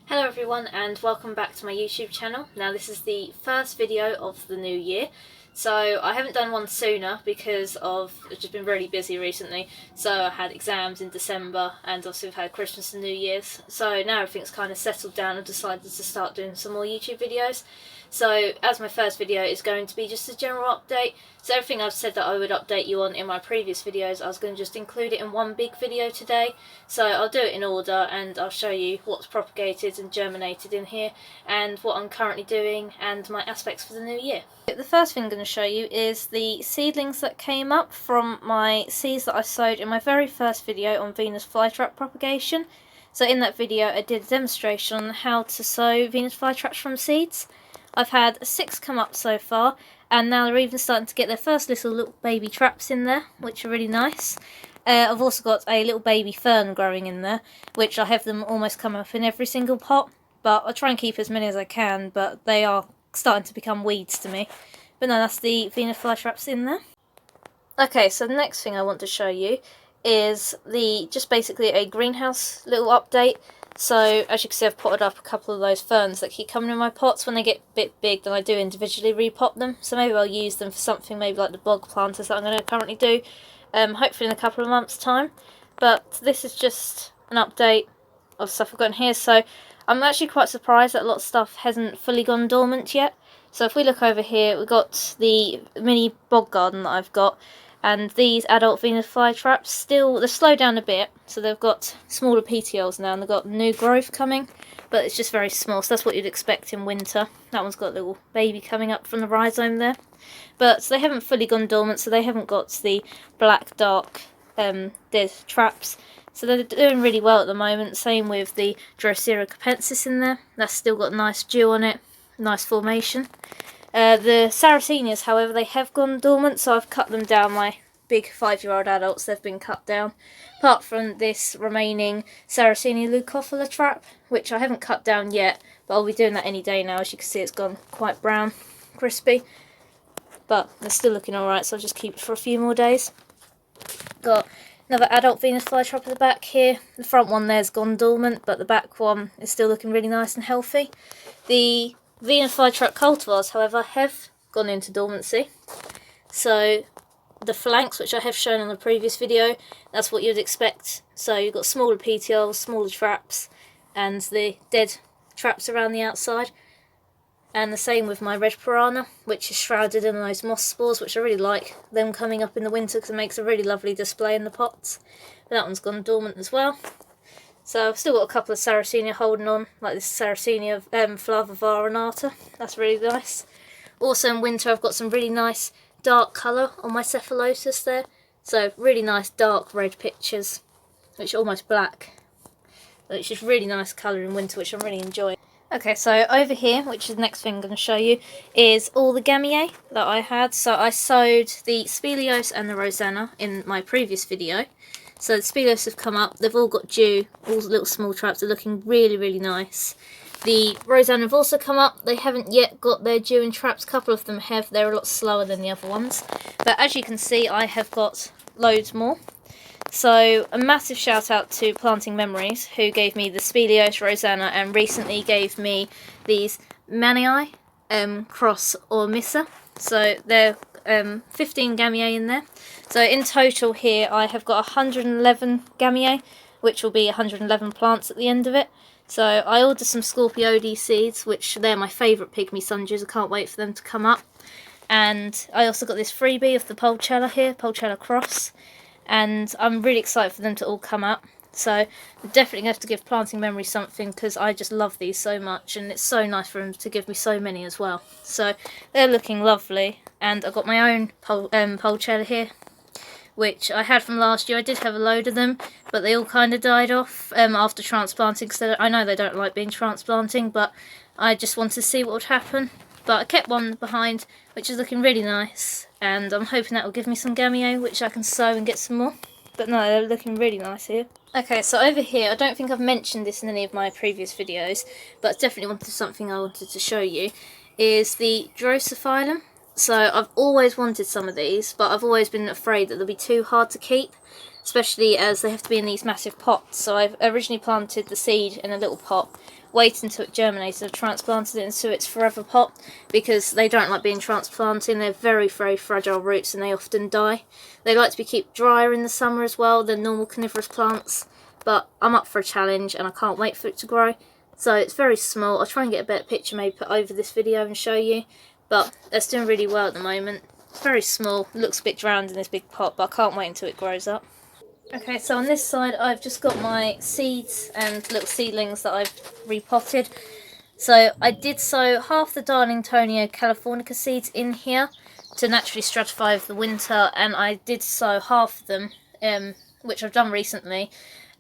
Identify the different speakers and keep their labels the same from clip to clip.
Speaker 1: Hello everyone and welcome back to my YouTube channel. Now this is the first video of the new year. So I haven't done one sooner because I've just been really busy recently. So I had exams in December and also we've had Christmas and New Year's. So now everything's kind of settled down and decided to start doing some more YouTube videos. So as my first video is going to be just a general update. So everything I've said that I would update you on in my previous videos, I was going to just include it in one big video today. So I'll do it in order and I'll show you what's propagated and germinated in here and what I'm currently doing and my aspects for the new year. The first thing I'm going to show you is the seedlings that came up from my seeds that I sowed in my very first video on Venus flytrap propagation. So in that video I did a demonstration on how to sow Venus flytraps from seeds. I've had 6 come up so far, and now they're even starting to get their first little baby traps in there, which are really nice. I've also got a little baby fern growing in there, which I have them almost come up in every single pot, but I'll try and keep as many as I can, but they are starting to become weeds to me. But no, that's the Venus flytraps in there. Okay, so the next thing I want to show you is just basically a greenhouse little update. So as you can see, I've potted up a couple of those ferns that keep coming in my pots. When they get a bit big, then I do individually repot them. So maybe I'll use them for something maybe like the bog planters that I'm going to currently do, hopefully in a couple of months' time. But this is just an update of stuff I've got in here. So I'm actually quite surprised that a lot of stuff hasn't fully gone dormant yet. So if we look over here, we've got the mini bog garden that I've got. And these adult Venus flytraps still, they've slowed down a bit, so they've got smaller petioles now and they've got new growth coming, but it's just very small, so that's what you'd expect in winter. That one's got a little baby coming up from the rhizome there. But so they haven't fully gone dormant, so they haven't got the black, dark, dead traps. So they're doing really well at the moment. Same with the Drosera capensis in there. That's still got nice dew on it, nice formation. The Sarracenias, however, they have gone dormant, so I've cut them down. My big 5-year-old adults, they've been cut down. Apart from this remaining Sarracenia leucophila trap, which I haven't cut down yet, but I'll be doing that any day now. As you can see, it's gone quite brown, crispy. But they're still looking alright, so I'll just keep it for a few more days. Got another adult Venus flytrap at the back here. The front one there's gone dormant, but the back one is still looking really nice and healthy. The Venus flytrap cultivars, however, have gone into dormancy. So the flanks, which I have shown on the previous video, that's what you'd expect. So you've got smaller petioles, smaller traps, and the dead traps around the outside. And the same with my red piranha, which is shrouded in those moss spores, which I really like them coming up in the winter because it makes a really lovely display in the pots. But that one's gone dormant as well. So I've still got a couple of Sarracenia holding on, like this Sarracenia flava varanata. That's really nice. Also in winter I've got some really nice dark colour on my cephalotus there. So really nice dark red pictures, which are almost black. Which is really nice colour in winter, which I'm really enjoying. Okay, so over here, which is the next thing I'm going to show you, is all the gemmae that I had. So I sowed the Speleos and the Rosanna in my previous video. So the Speleos have come up, they've all got dew, all the little small traps, they're looking really, really nice. The Rosanna have also come up, they haven't yet got their dew and traps, a couple of them have, they're a lot slower than the other ones. But as you can see, I have got loads more. So a massive shout out to Planting Memories, who gave me the Speleos, Rosanna, and recently gave me these gemmae cross Ormissa. So they're 15 gemmae in there. So in total here I have got 111 gemmae, which will be 111 plants at the end of it. So I ordered some Scorpiode seeds, which they're my favourite pygmy sundews. I can't wait for them to come up. And I also got this freebie of the Pulchella here, Pulchella cross. And I'm really excited for them to all come up. So I'm definitely going to have to give Planting Memories something because I just love these so much and it's so nice for them to give me so many as well. So they're looking lovely, and I've got my own Pulchella here, which I had from last year. I did have a load of them, but they all kind of died off after transplanting, because I know they don't like being transplanting, but I just wanted to see what would happen. But I kept one behind, which is looking really nice, and I'm hoping that will give me some gemmae, which I can sow and get some more. But no, they're looking really nice here. Okay, so over here, I don't think I've mentioned this in any of my previous videos, but definitely something I wanted to show you, is the Drosophyllum. So I've always wanted some of these, but I've always been afraid that they'll be too hard to keep. especially as they have to be in these massive pots. So I've originally planted the seed in a little pot, waited until it germinated, I've transplanted it into its forever pot, because they don't like being transplanted. They're very, very fragile roots and they often die. They like to be kept drier in the summer as well than normal carnivorous plants, but I'm up for a challenge and I can't wait for it to grow. So it's very small. I'll try and get a better picture maybe put over this video and show you, but it's doing really well at the moment. It's very small, it looks a bit drowned in this big pot, but I can't wait until it grows up. Okay, so on this side I've just got my seeds and little seedlings that I've repotted. So I did sow half the Darlingtonia californica seeds in here to naturally stratify over the winter, and I did sow half of them, which I've done recently,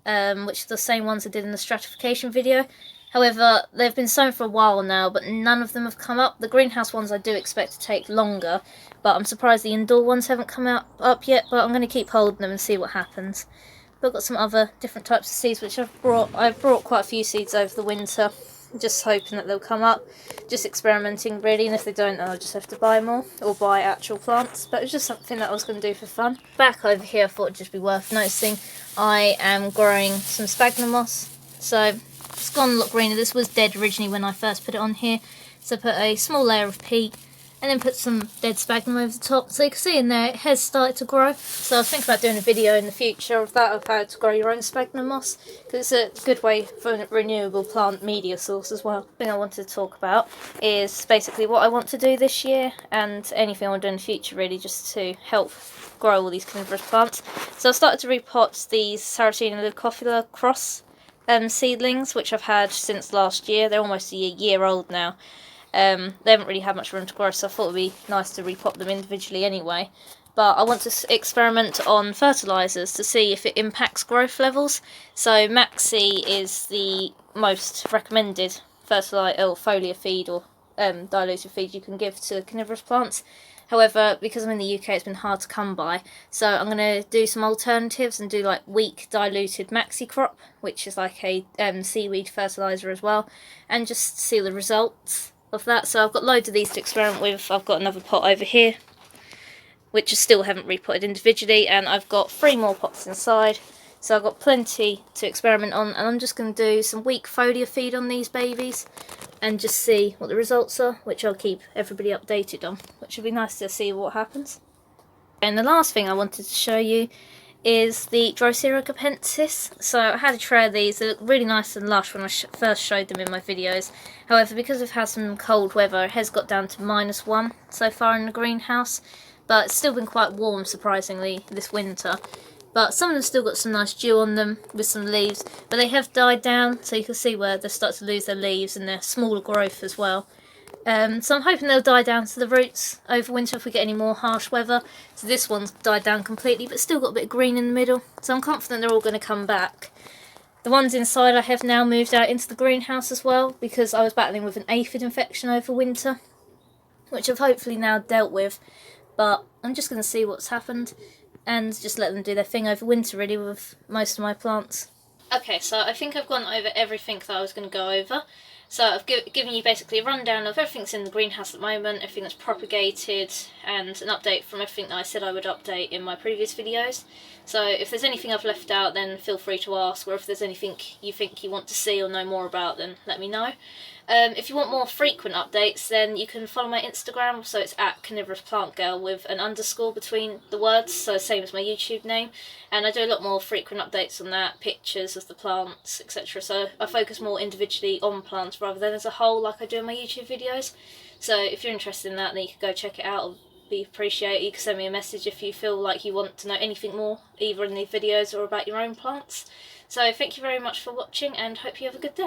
Speaker 1: which are the same ones I did in the stratification video. However, they've been sown for a while now, but none of them have come up. The greenhouse ones I do expect to take longer, but I'm surprised the indoor ones haven't come up yet, but I'm going to keep holding them and see what happens. But I've got some other different types of seeds which I've brought quite a few seeds over the winter, just hoping that they'll come up, just experimenting really, and if they don't then I'll just have to buy more, or buy actual plants. But it was just something that I was going to do for fun. Back over here I thought it'd just be worth noticing, I am growing some sphagnum moss. So it's gone a lot greener. This was dead originally when I first put it on here, so I put a small layer of peat and then put some dead sphagnum over the top. So you can see in there it has started to grow. So I was thinking about doing a video in the future of that, of how to grow your own sphagnum moss, because it's a good way for a renewable plant media source as well. The thing I wanted to talk about is basically what I want to do this year and anything I want to do in the future really, just to help grow all these carnivorous plants. So I started to repot these Sarracenia leucophila cross seedlings, which I've had since last year. They're almost a year old now. They haven't really had much room to grow, so I thought it would be nice to repot them individually anyway. But I want to experiment on fertilisers to see if it impacts growth levels. So Maxi is the most recommended fertiliser or foliar feed or diluted feed you can give to carnivorous plants. However, because I'm in the UK, it's been hard to come by, so I'm going to do some alternatives and do like weak diluted maxi crop, which is like a seaweed fertiliser as well, and just see the results of that. So I've got loads of these to experiment with. I've got another pot over here, which I still haven't repotted individually, and I've got 3 more pots inside. So I've got plenty to experiment on, and I'm just going to do some weak foliar feed on these babies and just see what the results are, which I'll keep everybody updated on, which will be nice to see what happens. And the last thing I wanted to show you is the Drosera capensis. So I had a tray of these. They look really nice and lush when I first showed them in my videos. However, because we've had some cold weather, it has got down to -1 so far in the greenhouse, but it's still been quite warm surprisingly this winter. But some of them still got some nice dew on them with some leaves, but they have died down, so you can see where they start to lose their leaves and their smaller growth as well. So I'm hoping they'll die down to the roots over winter if we get any more harsh weather. So this one's died down completely, but still got a bit of green in the middle, so I'm confident they're all going to come back. The ones inside I have now moved out into the greenhouse as well, because I was battling with an aphid infection over winter, which I've hopefully now dealt with, but I'm just going to see what's happened and just let them do their thing over winter really with most of my plants. Okay, so I think I've gone over everything that I was going to go over. So I've given you basically a rundown of everything's in the greenhouse at the moment, everything that's propagated, and an update from everything that I said I would update in my previous videos. So if there's anything I've left out, then feel free to ask, or if there's anything you think you want to see or know more about, then let me know. If you want more frequent updates, then you can follow my Instagram, so it's at carnivorousplantgirl with an underscore between the words, so same as my YouTube name, and I do a lot more frequent updates on that, pictures of the plants, etc. So I focus more individually on plants rather than as a whole like I do in my YouTube videos. So if you're interested in that, then you can go check it out. It'll be appreciated. You can send me a message if you feel like you want to know anything more, either in the videos or about your own plants. So thank you very much for watching, and hope you have a good day.